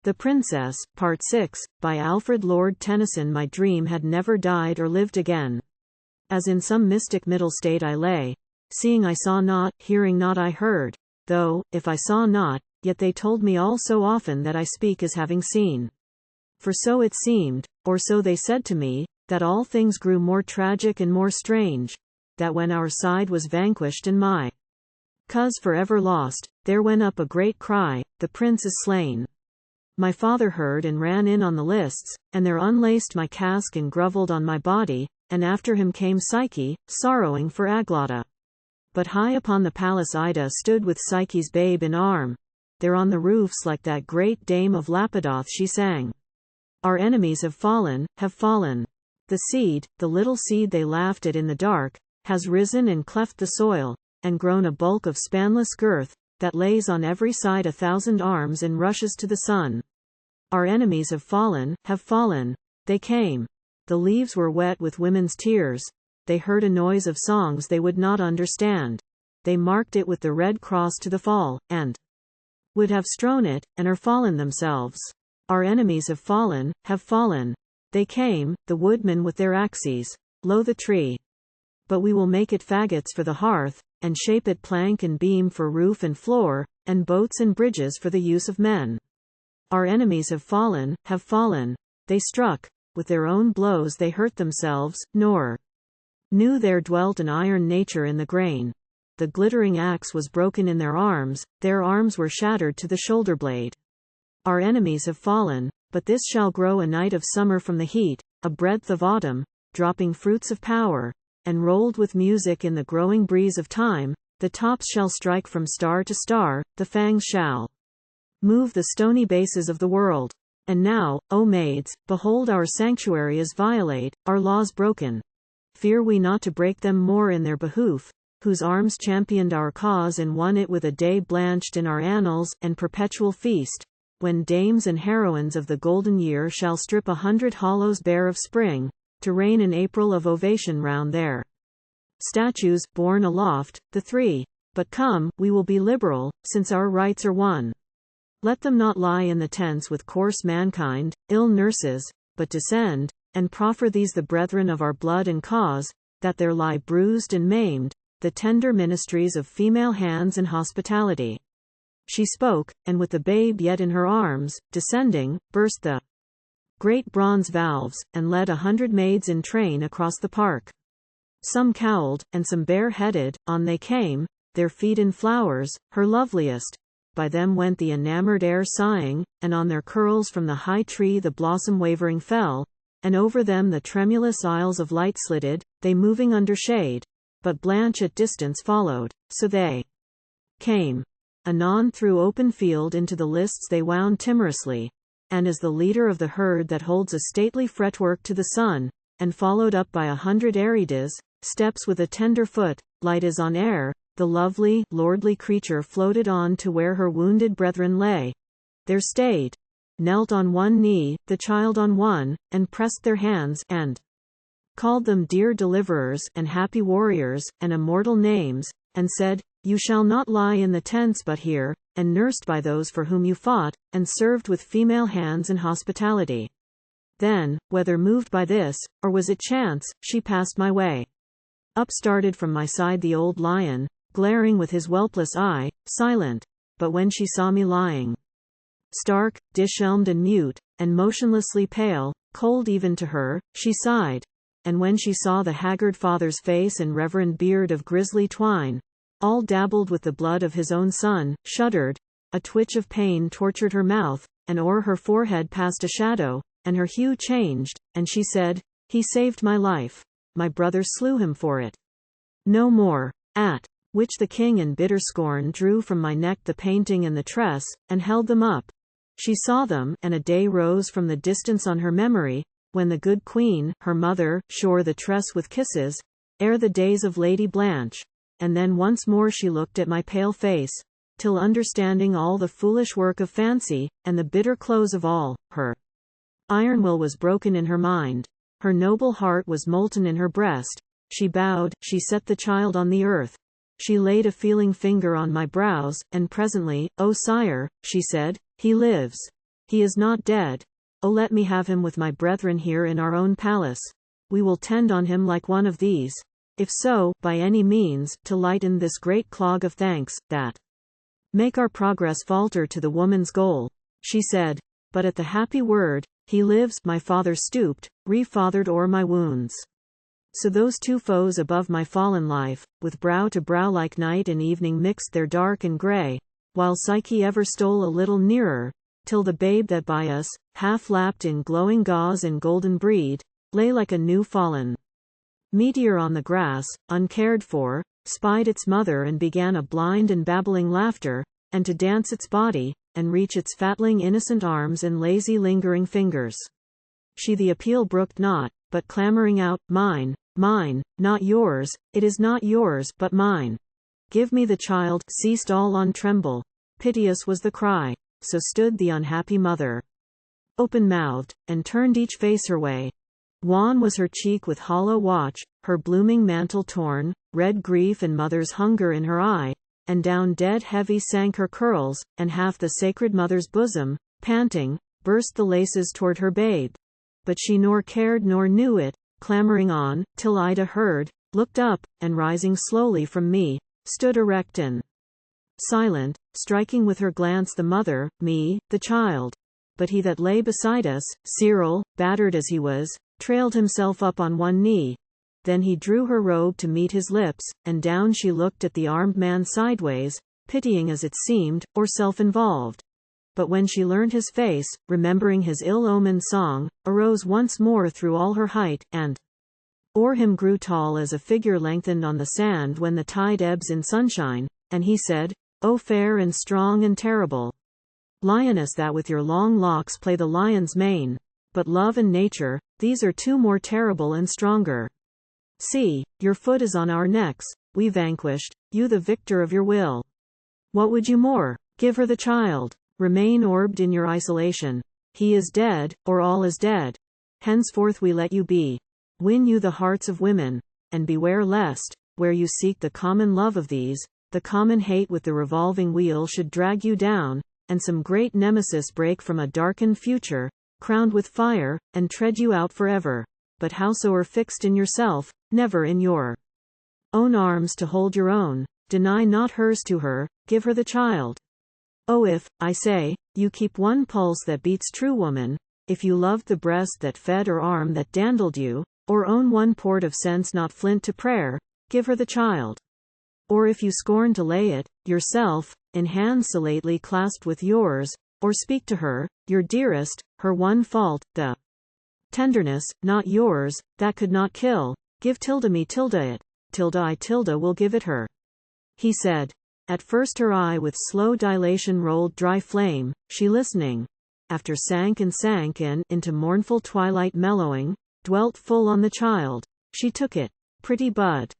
The Princess, Part 6, by Alfred. Lord Tennyson. My dream had never died or lived again. As in some mystic middle state I lay, seeing I saw not, hearing not I heard, though, if I saw not, yet they told me all so often that I speak as having seen. For so it seemed, or so they said to me, that all things grew more tragic and more strange, that when our side was vanquished and my cause forever lost, there went up a great cry, the prince is slain. My father heard and ran in on the lists, and there unlaced my casque and grovelled on my body, and after him came Psyche, sorrowing for Aglaďa. But high upon the palace Ida stood with Psyche's babe in arm. There on the roofs like that great dame of Lapidoth she sang. Our enemies have fallen, have fallen. The seed, the little seed they laughed at in the dark, has risen and cleft the soil, and grown a bulk of spanless girth, that lays on every side 1,000 arms and rushes to the sun. Our enemies have fallen, they came. The leaves were wet with women's tears, they heard a noise of songs they would not understand. They marked it with the red cross to the fall, and would have strown it, and are fallen themselves. Our enemies have fallen, they came, the woodmen with their axes, lo the tree. But we will make it faggots for the hearth, and shape it plank and beam for roof and floor, and boats and bridges for the use of men. Our enemies have fallen, they struck, with their own blows they hurt themselves, nor knew there dwelt an iron nature in the grain. The glittering axe was broken in their arms were shattered to the shoulder blade. Our enemies have fallen, but this shall grow a night of summer from the heat, a breadth of autumn, dropping fruits of power, and rolled with music in the growing breeze of time, the tops shall strike from star to star, the fangs shall move the stony bases of the world. And now, O maids, behold our sanctuary is violate, our laws broken. Fear we not to break them more in their behoof, whose arms championed our cause and won it with a day blanched in our annals, and perpetual feast, when dames and heroines of the golden year shall strip 100 hollows bare of spring, to reign in April of ovation round their statues, borne aloft, the three. But come, we will be liberal, since our rights are won. Let them not lie in the tents with coarse mankind, ill nurses, but descend, and proffer these the brethren of our blood and cause, that there lie bruised and maimed, the tender ministries of female hands and hospitality. She spoke, and with the babe yet in her arms, descending, burst the great bronze valves, and led 100 maids in train across the park. Some cowled, and some bare-headed, on they came, their feet in flowers, her loveliest. By them went the enamored air sighing, and on their curls from the high tree the blossom wavering fell, and over them the tremulous isles of light slitted, they moving under shade. But Blanche at distance followed, so they came. Anon through open field into the lists they wound timorously, and as the leader of the herd that holds a stately fretwork to the sun, and followed up by 100 Erides, steps with a tender foot, light as on air, the lovely, lordly creature floated on to where her wounded brethren lay. There stayed, knelt on one knee, the child on one, and pressed their hands, and called them dear deliverers, and happy warriors, and immortal names, and said, You shall not lie in the tents but here, and nursed by those for whom you fought, and served with female hands and hospitality. Then, whether moved by this, or was it chance, she passed my way. Up started from my side the old lion, glaring with his whelpless eye, silent, but when she saw me lying stark, dishelmed and mute, and motionlessly pale, cold even to her, she sighed, and when she saw the haggard father's face and reverend beard of grisly twine, all dabbled with the blood of his own son, shuddered, a twitch of pain tortured her mouth, and o'er her forehead passed a shadow, and her hue changed, and she said, He saved my life. My brother slew him for it. No more. At which the king in bitter scorn drew from my neck the painting and the tress, and held them up. She saw them, and a day rose from the distance on her memory, when the good queen, her mother, shore the tress with kisses, ere the days of Lady Blanche, and then once more she looked at my pale face, till understanding all the foolish work of fancy, and the bitter close of all, her iron will was broken in her mind. Her noble heart was molten in her breast. She bowed, she set the child on the earth. She laid a feeling finger on my brows, and presently, O sire, she said, he lives. He is not dead. Oh, let me have him with my brethren here in our own palace. We will tend on him like one of these. If so, by any means, to lighten this great clog of thanks, that make our progress falter to the woman's goal. She said, but at the happy word, he lives, my father stooped, re-fathered o'er my wounds. So those two foes above my fallen life, with brow to brow like night and evening mixed their dark and grey, while Psyche ever stole a little nearer, till the babe that by us, half lapped in glowing gauze and golden brede, lay like a new fallen meteor on the grass, uncared for, spied its mother and began a blind and babbling laughter, and to dance its body, and reach its fatling innocent arms and lazy lingering fingers. She the appeal brooked not, but clamoring out, mine, mine, not yours, it is not yours, but mine. Give me the child, ceased all on tremble. Piteous was the cry, so stood the unhappy mother, open-mouthed, and turned each face her way. Wan was her cheek with hollow watch, her blooming mantle torn, red grief and mother's hunger in her eye, and down dead heavy sank her curls, and half the sacred mother's bosom, panting, burst the laces toward her babe. But she nor cared nor knew it, clamoring on, till Ida heard, looked up, and rising slowly from me, stood erect and silent, striking with her glance the mother, me, the child. But he that lay beside us, Cyril, battered as he was, trailed himself up on one knee. Then he drew her robe to meet his lips, and down she looked at the armed man sideways, pitying as it seemed, or self-involved. But when she learned his face, remembering his ill-omened song, arose once more through all her height, and o'er him grew tall as a figure lengthened on the sand when the tide ebbs in sunshine, and he said, O fair and strong and terrible lioness that with your long locks play the lion's mane, but love and nature, these are two more terrible and stronger. See, your foot is on our necks, we vanquished, you the victor of your will. What would you more? Give her the child. Remain orbed in your isolation. He is dead, or all is dead. Henceforth we let you be. Win you the hearts of women, and beware lest, where you seek the common love of these, the common hate with the revolving wheel should drag you down, and some great nemesis break from a darkened future, crowned with fire, and tread you out forever. But howsoever fixed in yourself, never in your own arms to hold your own, deny not hers to her, give her the child. Oh, if, I say, you keep one pulse that beats true woman, if you loved the breast that fed or arm that dandled you, or own one port of sense not flint to prayer, give her the child. Or if you scorn to lay it, yourself, in hands so lately clasped with yours, or speak to her, your dearest, her one fault, the tenderness, not yours, that could not kill, give tilde me tilde it, tilde I tilde will give it her. He said. At first her eye with slow dilation rolled dry flame, she listening, after sank and into mournful twilight mellowing, dwelt full on the child. She took it, pretty bud,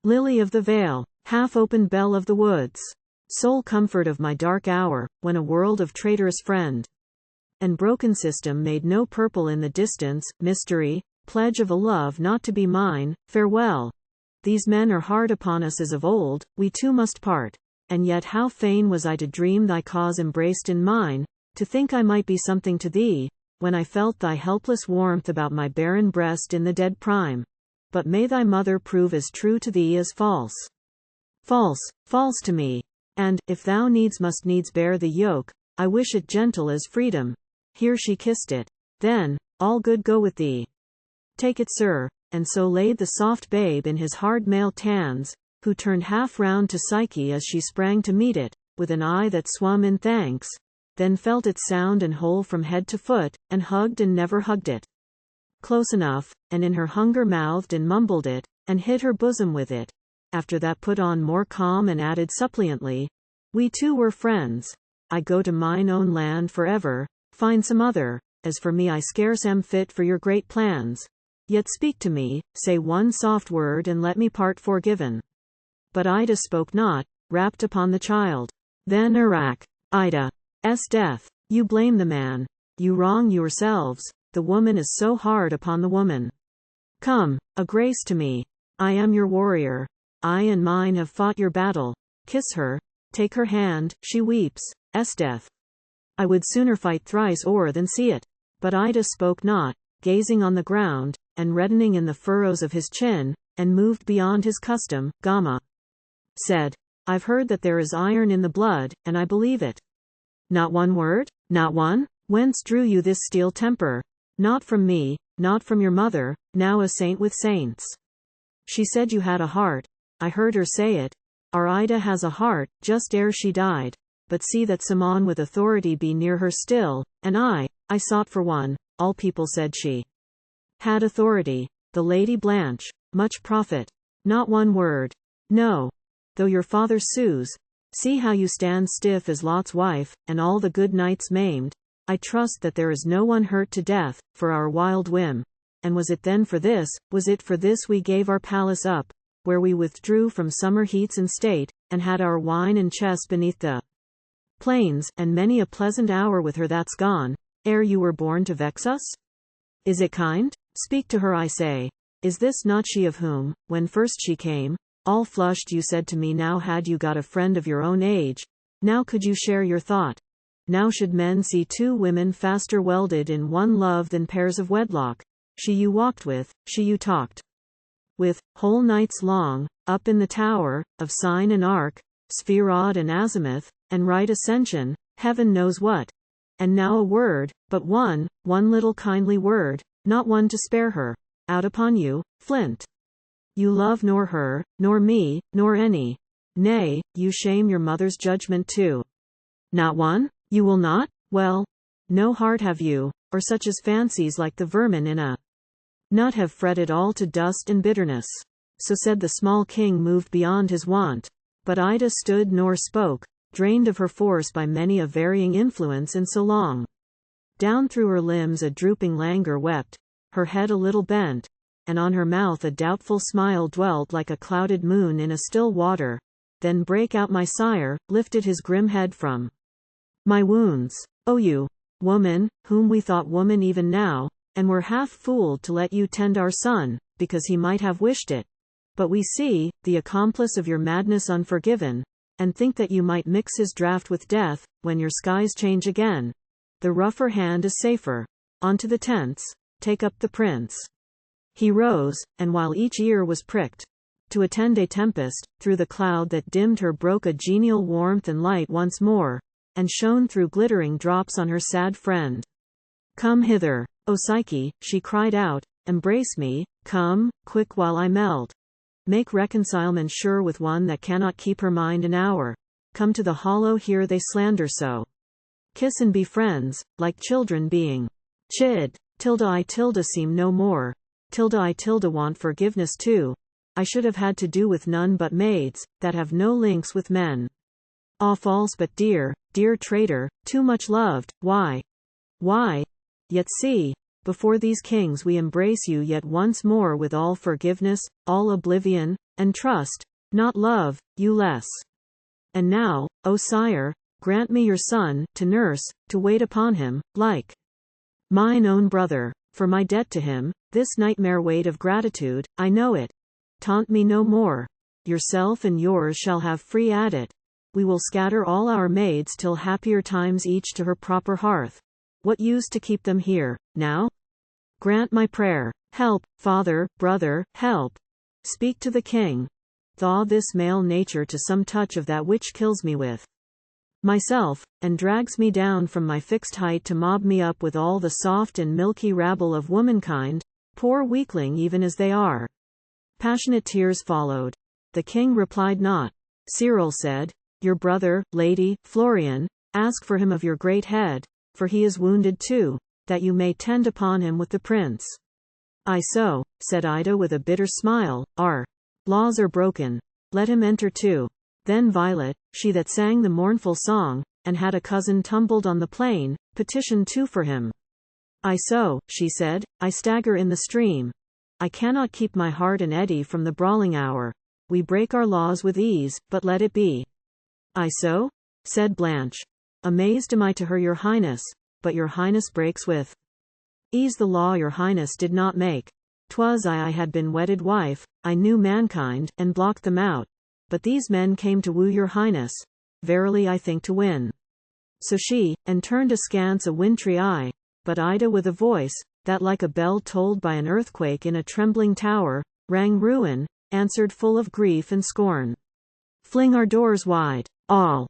lily of the vale, half-opened belle of the woods, sole comfort of my dark hour, when a world of traitorous friend and broken system made no purple in the distance, mystery, pledge of a love not to be mine, farewell. These men are hard upon us as of old, we too must part. And yet how fain was I to dream thy cause embraced in mine, to think I might be something to thee, when I felt thy helpless warmth about my barren breast in the dead prime. But may thy mother prove as true to thee as false. False to me. And, if thou must needs bear the yoke, I wish it gentle as freedom. Here she kissed it. Then, all good go with thee. Take it, sir, and so laid the soft babe in his hard male hands, who turned half round to Psyche as she sprang to meet it, with an eye that swum in thanks, then felt it sound and whole from head to foot, and hugged and never hugged it close enough, and in her hunger mouthed and mumbled it, and hid her bosom with it. After that put on more calm and added suppliantly, we two were friends. I go to mine own land forever, find some other, as for me I scarce am fit for your great plans. Yet speak to me, say one soft word and let me part forgiven. But Ida spoke not, rapt upon the child. Then Iraq, Ida's death. You blame the man. You wrong yourselves, the woman is so hard upon the woman. Come, a grace to me. I am your warrior. I and mine have fought your battle. Kiss her, take her hand, she weeps. Death. I would sooner fight thrice o'er than see it. But Ida spoke not, gazing on the ground, and reddening in the furrows of his chin, and moved beyond his custom. Gama said, I've heard that there is iron in the blood, and I believe it. Not one word? Not one? Whence drew you this steel temper? Not from me, not from your mother, now a saint with saints. She said you had a heart. I heard her say it. Our Ida has a heart, just ere she died. But see that someone with authority be near her still, and I sought for one. All people said she had authority. The Lady Blanche, much profit. Not one word. No. Though your father sues, see how you stand stiff as Lot's wife, and all the good knights maimed. I trust that there is no one hurt to death, for our wild whim. And was it then for this we gave our palace up, where we withdrew from summer heats in state, and had our wine and chess beneath the plains, and many a pleasant hour with her that's gone, ere you were born to vex us? Is it kind? Speak to her, I say. Is this not she of whom, when first she came, all flushed, you said to me, now had you got a friend of your own age, now could you share your thought? Now should men see two women faster welded in one love than pairs of wedlock, she you walked with, she you talked with, whole nights long, up in the tower, of sign and arc, spherod and azimuth, and right ascension, heaven knows what. And now a word, but one little kindly word, not one to spare her. Out upon you, flint. You love nor her, nor me, nor any. Nay, you shame your mother's judgment too. Not one? You will not? Well, no heart have you, or such as fancies like the vermin in a nut have fretted all to dust and bitterness. So said the small king, moved beyond his wont. But Ida stood nor spoke, drained of her force by many a varying influence, and so long down through her limbs a drooping languor wept, her head a little bent, and on her mouth a doubtful smile dwelt like a clouded moon in a still water. Then brake out my sire, lifted his grim head from my wounds. O you, woman, whom we thought woman even now, and were half fooled to let you tend our son, because he might have wished it. But we see, the accomplice of your madness unforgiven, and think that you might mix his draught with death, when your skies change again. The rougher hand is safer. On to the tents, take up the prince. He rose, and while each ear was pricked, to attend a tempest, through the cloud that dimmed her broke a genial warmth and light once more, and shone through glittering drops on her sad friend. Come hither, O Psyche, she cried out, embrace me, come, quick while I melt. Make reconcilement sure with one that cannot keep her mind an hour. Come to the hollow, here they slander so. Kiss and be friends, like children being chid. I seem no more. I want forgiveness too. I should have had to do with none but maids, that have no links with men. Ah, false but dear, dear traitor, too much loved, why? Yet see, before these kings we embrace you yet once more with all forgiveness, all oblivion, and trust, not love, you less. And now, O sire, grant me your son, to nurse, to wait upon him, like mine own brother, for my debt to him, this nightmare weight of gratitude, I know it. Taunt me no more. Yourself and yours shall have free at it. We will scatter all our maids till happier times, each to her proper hearth. What use to keep them here, now? Grant my prayer. Help, father, brother, help. Speak to the king. Thaw this male nature to some touch of that which kills me with myself, and drags me down from my fixed height to mob me up with all the soft and milky rabble of womankind, poor weakling even as they are. Passionate tears followed. The king replied not. Cyril said, your brother, lady, Florian, ask for him of your great head, for he is wounded too, that you may tend upon him with the prince. I so, said Ida with a bitter smile, our laws are broken. Let him enter too. Then Violet, she that sang the mournful song, and had a cousin tumbled on the plain, petitioned too for him. I so, she said, I stagger in the stream. I cannot keep my heart and eddy from the brawling hour. We break our laws with ease, but let it be. I so? Said Blanche. Amazed am I to her your highness, but your highness breaks with ease the law your highness did not make. 'Twas I had been wedded wife, I knew mankind, and blocked them out. But these men came to woo your highness, verily I think to win So she, and turned askance a wintry eye, but Ida with a voice, that like a bell tolled by an earthquake in a trembling tower, rang ruin, answered full of grief and scorn. Fling our doors wide. All,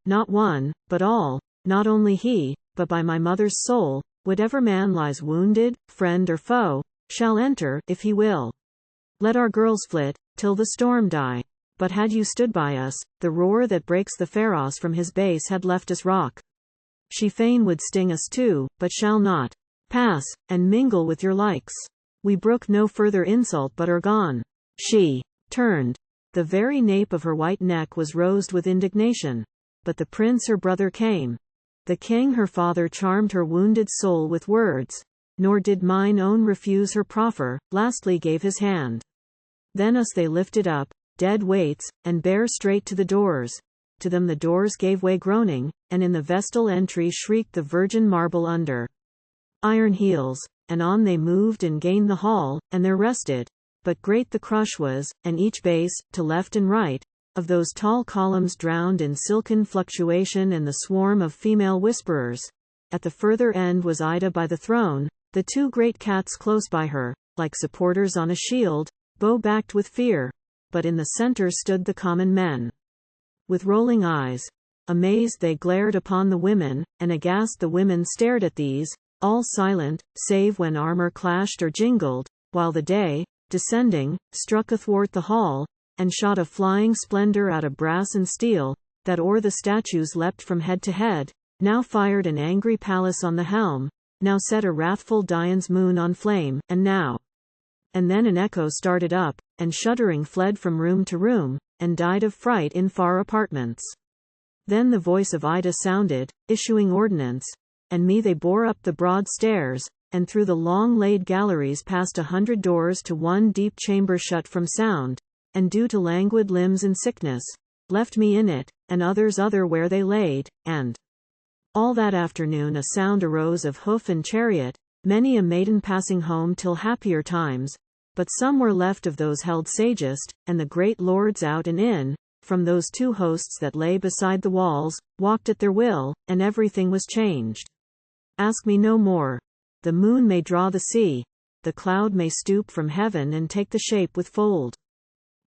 not one, but all, not only he, but by my mother's soul, whatever man lies wounded, friend or foe, shall enter, if he will. Let our girls flit, till the storm die. But had you stood by us, the roar that breaks the pharos from his base had left us rock. She fain would sting us too, but shall not. Pass, and mingle with your likes. We brook no further insult but are gone. She turned. The very nape of her white neck was rosed with indignation. But the prince her brother came. The king her father charmed her wounded soul with words. Nor did mine own refuse her proffer, lastly gave his hand. Then us they lifted up, dead weights, and bare straight to the doors. To them the doors gave way groaning, and in the vestal entry shrieked the virgin marble under iron heels, and on they moved and gained the hall, and there rested. But great the crush was, and each base, to left and right, of those tall columns drowned in silken fluctuation and the swarm of female whisperers. At the further end was Ida by the throne, the two great cats close by her, like supporters on a shield, bow-backed with fear. But in the center stood the common men. With rolling eyes, amazed they glared upon the women, and aghast the women stared at these, all silent, save when armor clashed or jingled, while the day, descending, struck athwart the hall, and shot a flying splendor out of brass and steel, that o'er the statues leapt from head to head, now fired an angry Pallas on the helm, now set a wrathful Dian's moon on flame, and now and then an echo started up, and shuddering fled from room to room, and died of fright in far apartments. Then the voice of Ida sounded, issuing ordinance, and me they bore up the broad stairs, and through the long laid galleries past 100 doors to one deep chamber shut from sound, and due to languid limbs and sickness, left me in it, and others other where they laid, and all that afternoon a sound arose of hoof and chariot, many a maiden passing home till happier times, but some were left of those held sagest, and the great lords out and in, from those two hosts that lay beside the walls, walked at their will, and everything was changed. Ask me no more. The moon may draw the sea, the cloud may stoop from heaven and take the shape with fold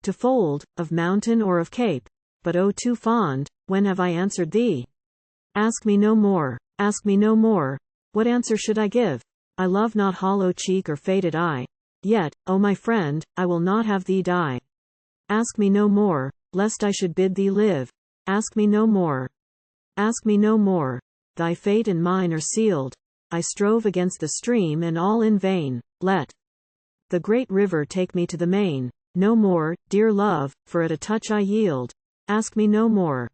to fold, of mountain or of cape, but oh too fond, when have I answered thee? Ask me no more, ask me no more, what answer should I give? I love not hollow cheek or faded eye, yet, O my friend, I will not have thee die. Ask me no more, lest I should bid thee live. Ask me no more. Ask me no more. Thy fate and mine are sealed. I strove against the stream and all in vain. Let the great river take me to the main. No more, dear love, for at a touch I yield. Ask me no more.